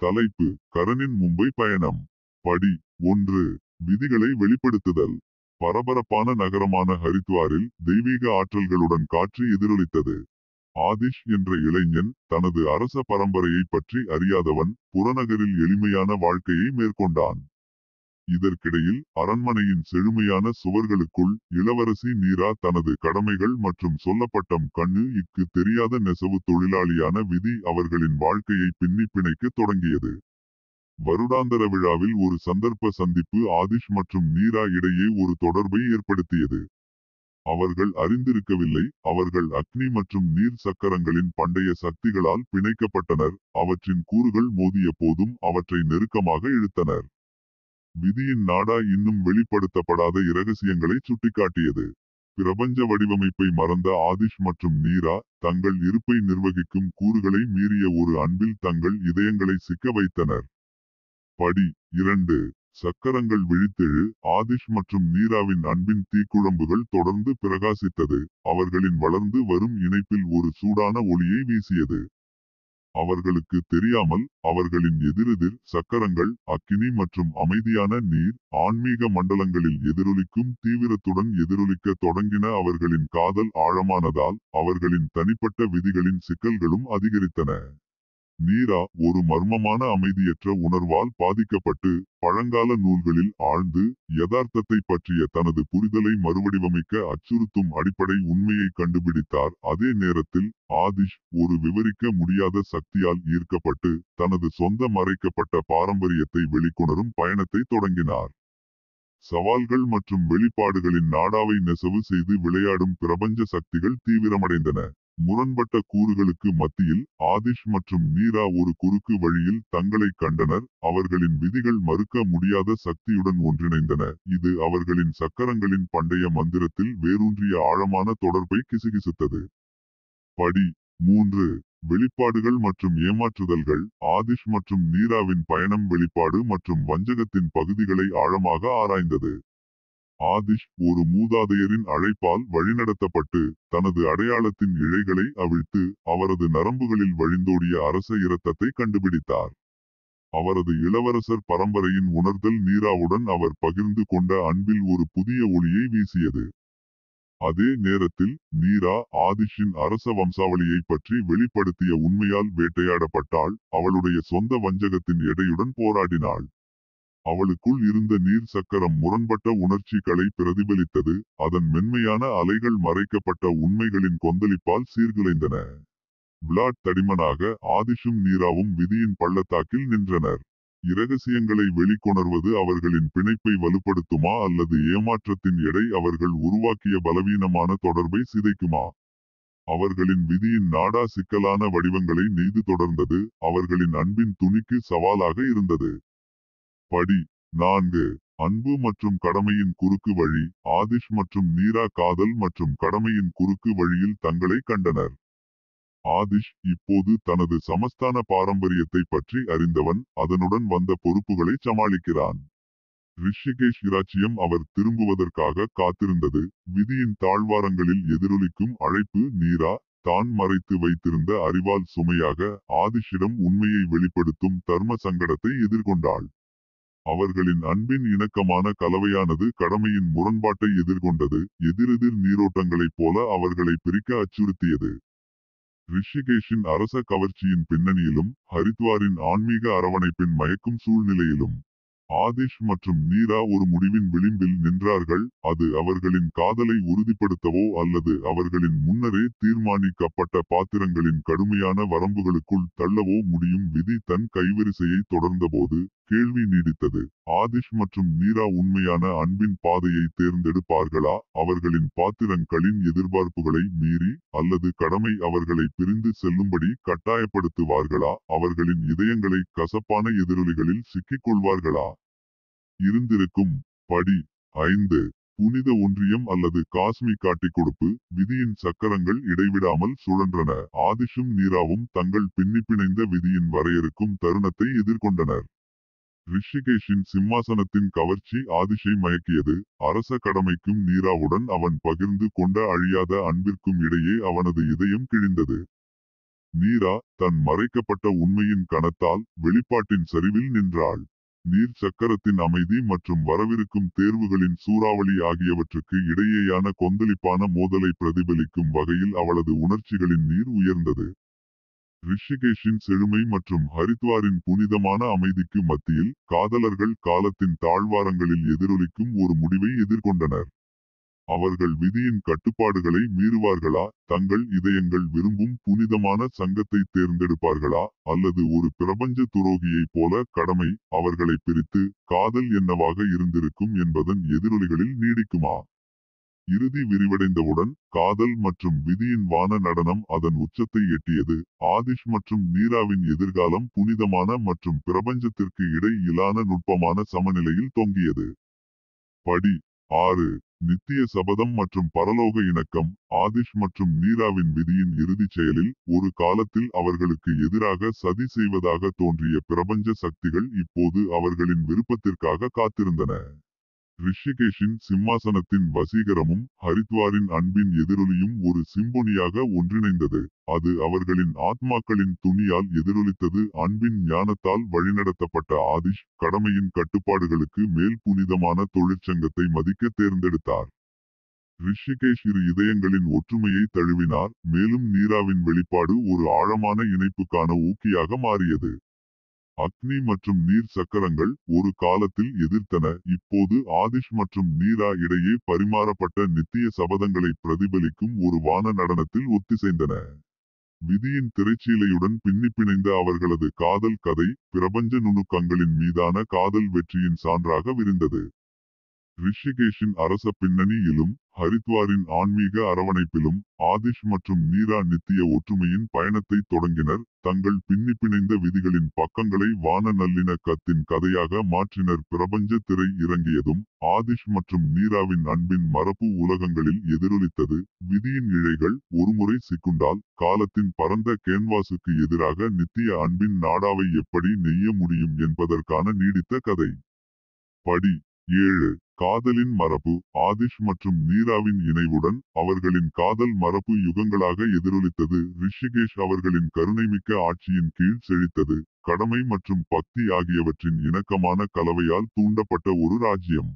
தலைப்பு: கரனின் மும்பை பயணம். படி 1. விதிகளை வெளிப்படுத்துதல். பரபரப்பான நகரமான ஹரித்வாரில் தெய்வீக ஆற்றல்களுடன் காற்று எதிரொலித்தது. ஆதிஷ் என்ற இளைஞன், தனது அரச பரம்பரையை பற்றி அறியாதவன், புறநகரில் எளிமையான வாழ்க்கையை மேற்கொண்டான். இதற்கிடையில் அரண்மனையின் செழுமையான சுவர்களுக்குள் இளவரசி நீரா தனது கடமைகள் மற்றும் சொல்லப்பட்டம் இக்கு தெரியாத நெசவு தொழிலாளியான விதி அவர்களின் வாழ்க்கையை பின்னி பிணைக்க தொடங்கியது. வருடாந்தர விழாவில் ஒரு சந்தர்ப்ப சந்திப்பு ஆதிஷ் மற்றும் நீரா இடையே ஒரு தொடர்பை ஏற்படுத்தியது. அவர்கள் அறிந்திருக்கவில்லை, அவர்கள் அக்னி மற்றும் நீர் சக்கரங்களின் பண்டைய சக்திகளால் பிணைக்கப்பட்டனர். அவற்றின் கூறுகள் மோதிய போதும் அவற்றை நெருக்கமாக இழுத்தனர். விதியின் நாடா இன்னும் வெளிப்படுத்தப்படாத இரகசியங்களை சுட்டிக்காட்டியது. பிரபஞ்ச வடிவமைப்பை மறந்த ஆதிஷ் மற்றும் நீரா, தங்கள் இருப்பை நிர்வகிக்கும் கூறுகளை மீறிய ஒரு அன்பில் தங்கள் இதயங்களை சிக்க வைத்தனர். படி 2. சக்கரங்கள் விழித்தெழு. ஆதிஷ் மற்றும் நீராவின் அன்பின் தீக்குழம்புகள் தொடர்ந்து பிரகாசித்தது. அவர்களின் வளர்ந்து வரும் இணைப்பில் ஒரு சூடான ஒளியை வீசியது. அவர்களுக்கு தெரியாமல், அவர்களின் எதிரெதிர் சக்கரங்கள் அக்கினி மற்றும் அமைதியான நீர் ஆன்மீக மண்டலங்களில் எதிரொலிக்கும் தீவிரத்துடன் எதிரொலிக்க தொடங்கின. அவர்களின் காதல் ஆழமானதால் அவர்களின் தனிப்பட்ட விதிகளின் சிக்கல்களும் அதிகரித்தன. நீரா ஒரு மர்மமான அமைதியற்ற உணர்வால் பாதிக்கப்பட்டு, பழங்கால நூல்களில் ஆழ்ந்து, யதார்த்தத்தை பற்றிய தனது புரிதலை மறுவடிவமைக்க அச்சுறுத்தும் அடிப்படை உண்மையை கண்டுபிடித்தார். அதே நேரத்தில் ஆதிஷ் ஒரு விவரிக்க முடியாத சக்தியால் ஈர்க்கப்பட்டு, தனது சொந்த மறைக்கப்பட்ட பாரம்பரியத்தை வெளிக்கொணரும் பயணத்தை தொடங்கினார். சவால்கள் மற்றும் வெளிப்பாடுகளின் நாடாவை நெசவு செய்து விளையாடும் பிரபஞ்ச சக்திகள் தீவிரமடைந்தன. முரண்பட்ட கூறுகளுக்கு மத்தியில் ஆதிஷ் மற்றும் நீரா ஒரு குறுக்கு வழியில் தங்களை கண்டனர். அவர்களின் விதிகள் மறுக்க முடியாத சக்தியுடன் ஒன்றிணைந்தன, இது அவர்களின் சக்கரங்களின் பண்டைய மந்திரத்தில் வேரூன்றிய ஆழமான தொடர்பை கிசுகிசுத்தது. படி 3. வெளிப்பாடுகள் மற்றும் ஏமாற்றுதல்கள். ஆதிஷ் மற்றும் நீராவின் பயணம் வெளிப்பாடு மற்றும் வஞ்சகத்தின் பகுதிகளை ஆழமாக ஆராய்ந்தது. ஆதிஷ் ஒரு மூதாதையரின் அழைப்பால் வழிநடத்தப்பட்டு, தனது அடையாளத்தின் இழைகளை அவிழ்த்து, அவரது நரம்புகளில் வழிந்தோடிய அரச இரத்தத்தை கண்டுபிடித்தார். அவரது இளவரசர் பரம்பரையின் உணர்தல் நீராவுடன் அவர் பகிர்ந்து கொண்ட அன்பில் ஒரு புதிய ஒளியை வீசியது. அதே நேரத்தில் நீரா ஆதிஷின் அரச வம்சாவளியை பற்றி வெளிப்படுத்திய உண்மையால் வேட்டையாடப்பட்டாள். அவளுடைய சொந்த வஞ்சகத்தின் எடையுடன் போராடினாள். அவளுக்குள் இருந்த நீர் சக்கரம் முரண்பட்ட உணர்ச்சிகளை பிரதிபலித்தது. அதன் மென்மையான அலைகள் மறைக்கப்பட்ட உண்மைகளின் கொந்தளிப்பால் சீர்குலைந்தன. பிளாட் தடிமனாக ஆதிஷும் நீராவும் விதியின் பள்ளத்தாக்கில் நின்றனர். இரகசியங்களை வெளிக்கொணர்வது அவர்களின் பிணைப்பை வலுப்படுத்துமா அல்லது ஏமாற்றத்தின் எடை அவர்கள் உருவாக்கிய பலவீனமான தொடர்பை சிதைக்குமா? அவர்களின் விதியின் நாடா சிக்கலான வடிவங்களை நெய்து தொடர்ந்தது. அவர்களின் அன்பின் துணிக்கு சவாலாக இருந்தது. படி 4. அன்பு மற்றும் கடமையின் குறுக்கு வழி. ஆதிஷ் மற்றும் நீரா காதல் மற்றும் கடமையின் குறுக்கு வழியில் தங்களை கண்டனர். ஆதிஷ் இப்போது தனது சமஸ்தான பாரம்பரியத்தை பற்றி அறிந்தவன், அதனுடன் வந்த பொறுப்புகளை சமாளிக்கிறான். ரிஷிகேஷ் இராச்சியம் அவர் திரும்புவதற்காக காத்திருந்தது. விதியின் தாழ்வாரங்களில் எதிரொலிக்கும் அழைப்பு. நீரா தான் மறைத்து வைத்திருந்த அறிவால் சுமையாக ஆதிஷிடம் உண்மையை வெளிப்படுத்தும் தர்ம சங்கடத்தை எதிர்கொண்டாள். அவர்களின் அன்பின் இணக்கமான கலவையானது கடமையின் முரண்பாட்டை எதிர்கொண்டது. எதிரெதிர் நீரோட்டங்களைப் போல அவர்களை பிரிக்க அச்சுறுத்தியது. ரிஷிகேஷின் அரச கவர்ச்சியின் பின்னணியிலும், ஹரித்வாரின் ஆன்மீக அரவணைப்பின் மயக்கும் சூழ்நிலையிலும், ஆதிஷ் மற்றும் நீரா ஒரு முடிவின் விளிம்பில் நின்றார்கள். அது அவர்களின் காதலை உறுதிப்படுத்தவோ அல்லது அவர்களின் முன்னரே தீர்மானிக்கப்பட்ட பாத்திரங்களின் கடுமையான வரம்புகளுக்குள் தள்ளவோ முடியும். விதி தன் கைவரிசையை தொடர்ந்தபோது கேள்வி நீடித்தது. ஆதிஷ் மற்றும் நீரா உண்மையான அன்பின் பாதையை தேர்ந்தெடுப்பார்களா, அவர்களின் பாத்திரங்களின் எதிர்பார்ப்புகளை மீறி, அல்லது கடமை அவர்களை பிரிந்து செல்லும்படி கட்டாயப்படுத்துவார்களா? அவர்களின் இதயங்களை கசப்பான எதிரொலிகளில் சிக்கிக் கொள்வார்களா? இருந்திருக்கும். படி 5. புனித ஒன்றியம் அல்லது காஸ்மி காட்டிக்கொடுப்பு. விதியின் சக்கரங்கள் இடைவிடாமல் சுழன்றன. ஆதிஷும் நீராவும் தங்கள் பின்னிப்பிணைந்த விதியின் வரையறுக்கும் தருணத்தை எதிர்கொண்டனர். ரிஷிகேஷின் சிம்மாசனத்தின் கவர்ச்சி ஆதிஷை மயக்கியது. அரச கடமைக்கும் நீராவுடன் அவன் பகிர்ந்து கொண்ட அழியாத அன்பிற்கும் இடையே அவனது இதயம் கிழிந்தது. நீரா தன் மறைக்கப்பட்ட உண்மையின் கணத்தால் வெளிப்பாட்டின் சரிவில் நின்றாள். நீர் சக்கரத்தின் அமைதி மற்றும் வரவிருக்கும் தேர்வுகளின் சூறாவளி ஆகியவற்றுக்கு இடையேயான கொந்தளிப்பான மோதலை பிரதிபலிக்கும் வகையில் அவளது உணர்ச்சிகளின் நீர் உயர்ந்தது. ரிஷிகேஷின் செழுமை மற்றும் ஹரித்வாரின் புனிதமான அமைதிக்கு மத்தியில் காதலர்கள் காலத்தின் தாழ்வாரங்களில் எதிரொலிக்கும் ஒரு முடிவை எதிர்கொண்டனர். அவர்கள் விதியின் கட்டுப்பாடுகளை மீறுவார்களா, தங்கள் இதயங்கள் விரும்பும் புனிதமான சங்கத்தை தேர்ந்தெடுப்பார்களா, அல்லது ஒரு பிரபஞ்ச துரோகியைப் போல கடமை அவர்களை பிரித்து காதல் என்னவாக இருந்திருக்கும் என்பதன் எதிரொலிகளில் நீடிக்குமா? இறுதி விரிவடைந்தவுடன் காதல் மற்றும் விதியின் வான நடனம் அதன் உச்சத்தை எட்டியது. ஆதிஷ் மற்றும் நீராவின் எதிர்காலம் புனிதமான மற்றும் பிரபஞ்சத்திற்கு இடையிலான நுட்பமான சமநிலையில் தொங்கியது. படி 6. நித்திய சபதம் மற்றும் பரலோக இணக்கம். ஆதிஷ் மற்றும் நீராவின் விதியின் இறுதிச் செயலில் ஒரு காலத்தில் அவர்களுக்கு எதிராக சதி செய்வதாக தோன்றிய பிரபஞ்ச சக்திகள் இப்போது அவர்களின் விருப்பத்திற்காக காத்திருந்தன. ரிஷிகேஷின் சிம்மாசனத்தின் வசீகரமும் ஹரித்வாரின் அன்பின் எதிரொலியும் ஒரு சிம்போனியாக ஒன்றிணைந்தது. அது அவர்களின் ஆத்மாக்களின் துணியால் எதிரொலித்தது. அன்பின் ஞானத்தால் வழிநடத்தப்பட்ட ஆதிஷ் கடமையின் கட்டுப்பாடுகளுக்கு மேல் புனிதமான தொழிற்சங்கத்தை மதிக்க தேர்ந்தெடுத்தார். ரிஷிகேஷ் இரு இதயங்களின் ஒற்றுமையை தழுவினார், மேலும் நீராவின் வெளிப்பாடு ஒரு ஆழமான இணைப்புக்கான ஊக்கியாக மாறியது. அக்னி மற்றும் நீர் சக்கரங்கள் ஒரு காலத்தில் எதிர்த்தன, இப்போது ஆதிஷ் மற்றும் நீரா இடையே பரிமாறப்பட்ட நித்திய சபதங்களை பிரதிபலிக்கும் ஒரு வான நடனத்தில் ஒத்திசைந்தன. விதியின் திரைச்சீலையுடன் பின்னிப்பிணைந்த அவர்களது காதல் கதை பிரபஞ்ச நுணுக்கங்களின் மீதான காதல் வெற்றியின் சான்றாக விரிந்தது. ரிஷிகேஷின் அரச பின்னணியிலும் ஹரித்வாரின் ஆன்மீக அரவணைப்பிலும் ஆதிஷ் மற்றும் நீரா நித்திய ஒற்றுமையின் பயணத்தை தொடங்கினர். தங்கள் பின்னிப்பிணைந்த விதிகளின் பக்கங்களை வான நல்லிணக்கத்தின் கதையாக மாற்றினர். பிரபஞ்ச திரை இறங்கியதும் ஆதிஷ் மற்றும் நீராவின் அன்பின் மரபு உலகங்களில் எதிரொலித்தது. விதியின் இழைகள் ஒருமுறை சிக்குண்டால் காலத்தின் பரந்த கேன்வாசுக்கு எதிராக நித்திய அன்பின் நாடாவை எப்படி நெய்ய முடியும் என்பதற்கான நீடித்த கதை. படி 7. காதலின் மரபு. ஆதிஷ் மற்றும் நீராவின் இணைவுடன் அவர்களின் காதல் மரபு யுகங்களாக எதிரொலித்தது. ரிஷிகேஷ் அவர்களின் கருணைமிக்க ஆட்சியின் கீழ் செழித்தது. கடமை மற்றும் பக்தி ஆகியவற்றின் இணக்கமான கலவையால் தூண்டப்பட்ட ஒரு ராஜ்யம்.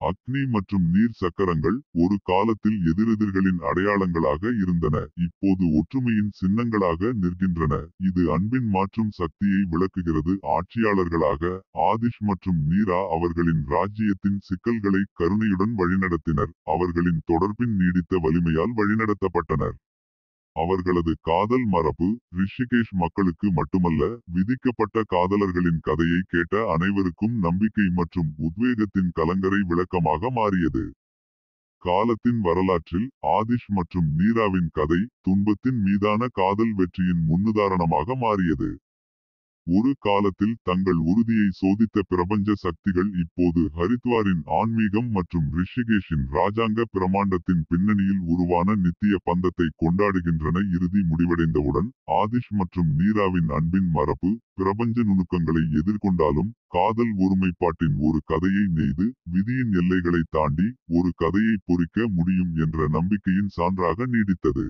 அக்னி மற்றும் நீர் சக்கரங்கள் ஒரு காலத்தில் எதிரெதிர்களின் அடையாளங்களாக இருந்தன, இப்போது ஒற்றுமையின் சின்னங்களாக நிற்கின்றன. இது அன்பின் மாற்றும் சக்தியை விளக்குகிறது. ஆட்சியாளர்களாக ஆதிஷ் மற்றும் நீரா அவர்களின் ராஜ்யத்தின் சிக்கல்களை கருணையுடன் வழிநடத்தினர். அவர்களின் தொடர்பின் நீடித்த வலிமையால் வழிநடத்தப்பட்டனர். அவர்களது காதல் மரபு ரிஷிகேஷ் மக்களுக்கு மட்டுமல்ல, விதிக்கப்பட்ட காதலர்களின் கதையை கேட்ட அனைவருக்கும் நம்பிக்கை மற்றும் உத்வேகத்தின் கலங்கரை விளக்கமாக மாறியது. காலத்தின் வரலாற்றில் ஆதிஷ் மற்றும் நீராவின் கதை துன்பத்தின் மீதான காதல் வெற்றியின் முன்னுதாரணமாக மாறியது. ஒரு காலத்தில் தங்கள் உறுதியை சோதித்த பிரபஞ்ச சக்திகள் இப்போது ஹரித்வாரின் ஆன்மீகம் மற்றும் ரிஷிகேஷின் ராஜாங்க பிரமாண்டத்தின் பின்னணியில் உருவான நித்திய பந்தத்தை கொண்டாடுகின்றன. இறுதி முடிவடைந்தவுடன் ஆதிஷ் மற்றும் நீராவின் அன்பின் மரபு பிரபஞ்ச நுணுக்கங்களை எதிர்கொண்டாலும் காதல் ஒருமைப்பாட்டின் ஒரு கதையை நெய்து விதியின் எல்லைகளை தாண்டி ஒரு கதையை பொறிக்க முடியும் என்ற நம்பிக்கையின் சான்றாக நீடித்தது.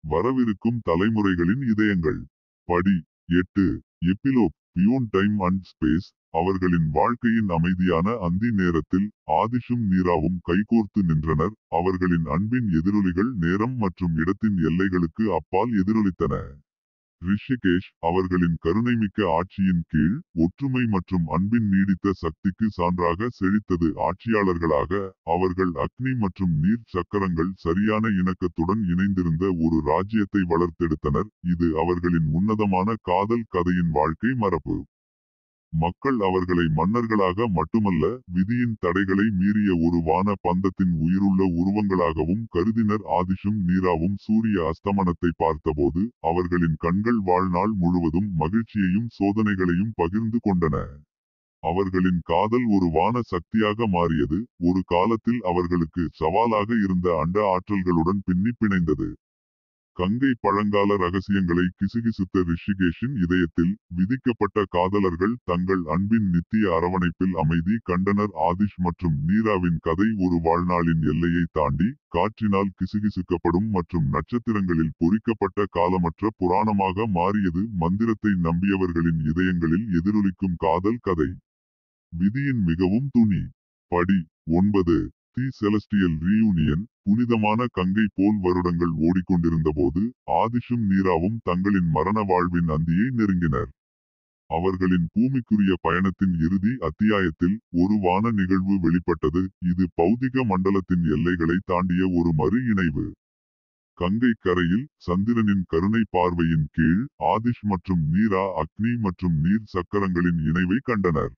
வரவிருக்கும் தலைமுறைகளின் இதயங்கள். படி 8. Epilogue beyond time and space. அவர்களின் வாழ்க்கையின் அமைதியான அந்தி நேரத்தில் ஆதிஷும் நீராவும் கைகோர்த்து நின்றனர். அவர்களின் அன்பின் எதிரொலிகள் நேரம் மற்றும் இடத்தின் எல்லைகளுக்கு அப்பால் எதிரொலித்தன. ரிஷிகேஷ் அவர்களின் கருணைமிக்க ஆட்சியின் கீழ் ஒற்றுமை மற்றும் அன்பின் நீடித்த சக்திக்கு சான்றாக செழித்தது. ஆட்சியாளர்களாக அவர்கள் அக்னி மற்றும் நீர் சக்கரங்கள் சரியான இணக்கத்துடன் இணைந்திருந்த ஒரு ராஜ்யத்தை வளர்த்தெடுத்தனர். இது அவர்களின் உன்னதமான காதல் கதையின் வாழ்க்கை மரபு. மக்கள் அவர்களை மன்னர்களாக மட்டுமல்ல, விதியின் தடைகளை மீறிய ஒரு வான பந்தத்தின் உயிருள்ள உருவங்களாகவும் கருதினர். ஆதிஷும் நீராவும் சூரிய அஸ்தமனத்தை பார்த்தபோது அவர்களின் கண்கள் வாழ்நாள் முழுவதும் மகிழ்ச்சியையும் சோதனைகளையும் பகிர்ந்து கொண்டன. அவர்களின் காதல் ஒரு வான சக்தியாக மாறியது, ஒரு காலத்தில் அவர்களுக்கு சவாலாக இருந்த அண்ட ஆற்றல்களுடன் பின்னி பிணைந்தது. கங்கை பழங்கால ரகசியங்களை கிசுகிசுத்த ரிஷிகேஷின் இதயத்தில் விதிக்கப்பட்ட காதலர்கள் தங்கள் அன்பின் நித்திய அரவணைப்பில் அமைதி கண்டனர். ஆதிஷ் மற்றும் நீராவின் கதை ஒரு வாழ்நாளின் எல்லையை தாண்டி காற்றினால் கிசுகிசுக்கப்படும் மற்றும் நட்சத்திரங்களில் பொறிக்கப்பட்ட காலமற்ற புராணமாக மாறியது. மந்திரத்தை நம்பியவர்களின் இதயங்களில் எதிரொலிக்கும் காதல் கதை. விதியின் மிகவும் துணி. படி 9. தி செலஸ்டியல் ரீயூனியன். புனிதமான கங்கை போல் வருடங்கள் ஓடிக்கொண்டிருந்தபோது ஆதிஷும் நீராவும் தங்களின் மரண வாழ்வின் அந்தியை நெருங்கினர். அவர்களின் பூமிக்குரிய பயணத்தின் இறுதி அத்தியாயத்தில் ஒரு வான நிகழ்வு வெளிப்பட்டது. இது பௌதிக மண்டலத்தின் எல்லைகளை தாண்டிய ஒரு மறு இணைவு. கங்கை கரையில் சந்திரனின் கருணை பார்வையின் கீழ் ஆதிஷ் மற்றும் நீரா அக்னி மற்றும் நீர் சக்கரங்களின் இணைவை கண்டனர்.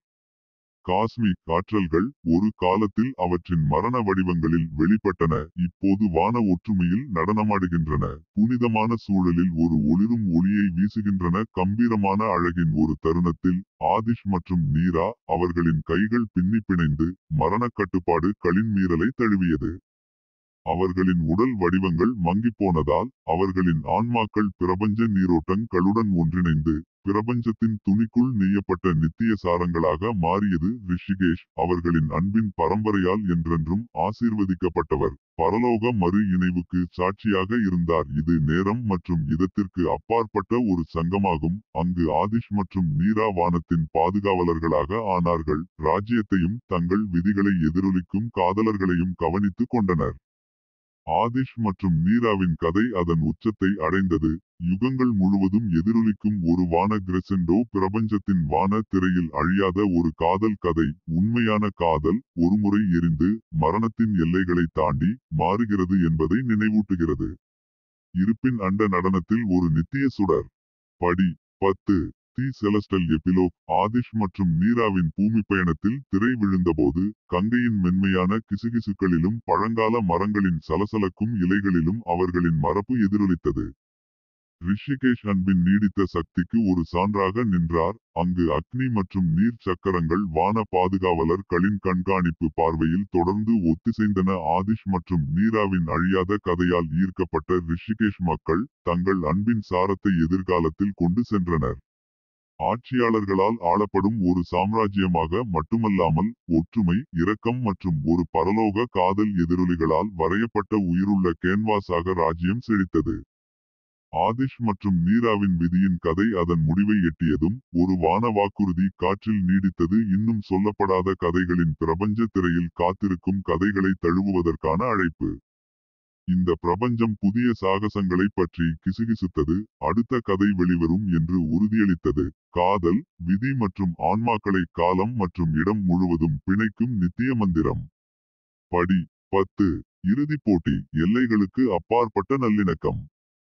காஸ்மிக் ஆற்றல்கள் ஒரு காலத்தில் அவற்றின் மரண வடிவங்களில் வெளிப்பட்டன, இப்போது வான ஒற்றுமையில் நடனமாடுகின்றன. புனிதமான சூழலில் ஒரு ஒளிரும் ஒளியை வீசுகின்றன. கம்பீரமான அழகின் ஒரு தருணத்தில் ஆதிஷ் மற்றும் நீரா அவர்களின் கைகள் பின்னி பிணைந்து மரணக் கட்டுப்பாடு களின் மீறலை தழுவியது. அவர்களின் உடல் வடிவங்கள் மங்கிப்போனதால் அவர்களின் ஆன்மாக்கள் பிரபஞ்ச நீரோட்டங்களுடன் ஒன்றிணைந்து பிரபஞ்சத்தின் துணிக்குள் நெய்யப்பட்ட நித்திய சாரங்களாக மாறியது. ரிஷிகேஷ் அவர்களின் அன்பின் பரம்பரையால் என்றென்றும் ஆசீர்வதிக்கப்பட்டவர். பரலோக மறு இணைவுக்கு சாட்சியாக இருந்தார். இது நேரம் மற்றும் இதத்திற்கு அப்பாற்பட்ட ஒரு சங்கமாகும். அங்கு ஆதிஷ் மற்றும் நீரா வானத்தின் பாதுகாவலர்களாக ஆனார்கள். ராஜ்யத்தையும் தங்கள் விதிகளை எதிரொலிக்கும் காதலர்களையும் கவனித்துக் கொண்டனர். ஆதிஷ் மற்றும் நீராவின் கதை அதன் உச்சத்தை அடைந்தது. யுகங்கள் முழுவதும் எதிரொலிக்கும் ஒரு வான கிரெசெண்டோ. பிரபஞ்சத்தின் வான திரையில் அழியாத ஒரு காதல் கதை. உண்மையான காதல் ஒருமுறை எரிந்து மரணத்தின் எல்லைகளை தாண்டி மாறுகிறது என்பதை நினைவூட்டுகிறது. இருப்பின் அண்ட நடனத்தில் ஒரு நித்திய சுடர். படி 10. தி செலஸ்டல் எபிலோக். ஆதிஷ் மற்றும் நீராவின் பூமி பயணத்தில் திரை விழுந்தபோது கங்கையின் மென்மையான கிசுகிசுக்களிலும் பழங்கால மரங்களின் சலசலக்கும் இலைகளிலும் அவர்களின் மரபு எதிரொலித்தது. ரிஷிகேஷ் அன்பின் நீடித்த சக்திக்கு ஒரு சான்றாக நின்றார். அங்கு அக்னி மற்றும் நீர் சக்கரங்கள் வான பாதுகாவலர்களின் கண்காணிப்பு பார்வையில் தொடர்ந்து ஒத்திசைந்தன. ஆதிஷ் மற்றும் நீராவின் அழியாத கதையால் ஈர்க்கப்பட்ட ரிஷிகேஷ் மக்கள் தங்கள் அன்பின் சாரத்தை எதிர்காலத்தில் கொண்டு சென்றனர். ஆட்சியாளர்களால் ஆளப்படும் ஒரு சாம்ராஜ்யமாக மட்டுமல்லாமல் ஒற்றுமை, இரக்கம் மற்றும் ஒரு பரலோக காதல் எதிரொலிகளால் வரையப்பட்ட உயிருள்ள கேன்வாஸாக ராஜ்யம் செழித்தது. ஆதிஷ் மற்றும் நீராவின் விதியின் கதை அதன் முடிவை எட்டியதும் ஒரு வான வாக்குறுதி காற்றில் நீடித்தது. இன்னும் சொல்லப்படாத கதைகளின் பிரபஞ்ச திரையில் காத்திருக்கும் கதைகளை தழுவுவதற்கான அழைப்பு. இந்த பிரபஞ்சம் புதிய சாகசங்களை பற்றி கிசுகிசுத்தது. அடுத்த கதை வெளிவரும் என்று உறுதியளித்தது. காதல், விதி மற்றும் ஆன்மாக்களை காலம் மற்றும் இடம் முழுவதும் பிணைக்கும் நித்திய மந்திரம். படி 10. இறுதிப் போட்டி. எல்லைகளுக்கு அப்பாற்பட்ட நல்லிணக்கம்.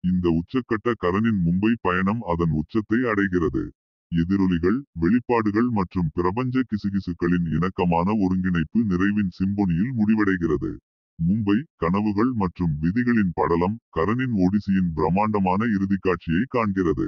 இந்த உச்சக்கட்ட கரனின் மும்பை பயணம் அதன் உச்சத்தை அடைகிறது. எதிரொலிகள், வெளிப்பாடுகள் மற்றும் பிரபஞ்ச கிசுகிசுக்களின் இணக்கமான ஒருங்கிணைப்பு நிறைவின் சிம்பொனியில் முடிவடைகிறது. மும்பை கனவுகள் மற்றும் விதிகளின் படலம் கரனின் ஓடிசியின் பிரம்மாண்டமான இறுதிக்காட்சியை காண்கிறது.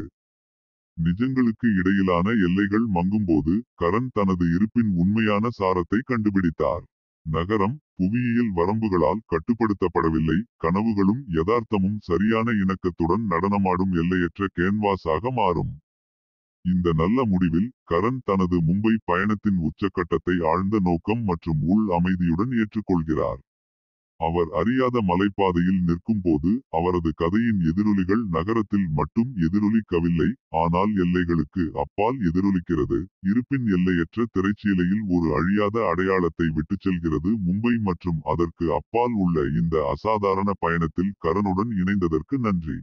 நிஜங்களுக்கு இடையிலான எல்லைகள் மங்கும்போது கரண் தனது இருப்பின் உண்மையான சாரத்தை கண்டுபிடித்தார். நகரம் புவியியல் வரம்புகளால் கட்டுப்படுத்தப்படவில்லை. கனவுகளும் யதார்த்தமும் சரியான இணக்கத்துடன் நடனமாடும் எல்லையற்ற கேன்வாஸாக மாறும். இந்த நல்ல முடிவில் கரண் தனது மும்பை பயணத்தின் உச்சக்கட்டத்தை ஆழ்ந்த நோக்கம் மற்றும் உள் அமைதியுடன் ஏற்றுக்கொள்கிறார். அவர் அறியாத மலைப்பாதையில் நிற்கும்போது அவரது கதையின் எதிரொலிகள் நகரத்தில் மட்டும் எதிரொலிக்கவில்லை, ஆனால் எல்லைகளுக்கு அப்பால் எதிரொலிக்கிறது. இருப்பின் எல்லையற்ற திரைச்சீலையில் ஒரு அழியாத அடையாளத்தை விட்டுச் செல்கிறது. மும்பை மற்றும் அதற்கு அப்பால் உள்ள இந்த அசாதாரண பயணத்தில் கரனுடன் இணைந்ததற்கு நன்றி.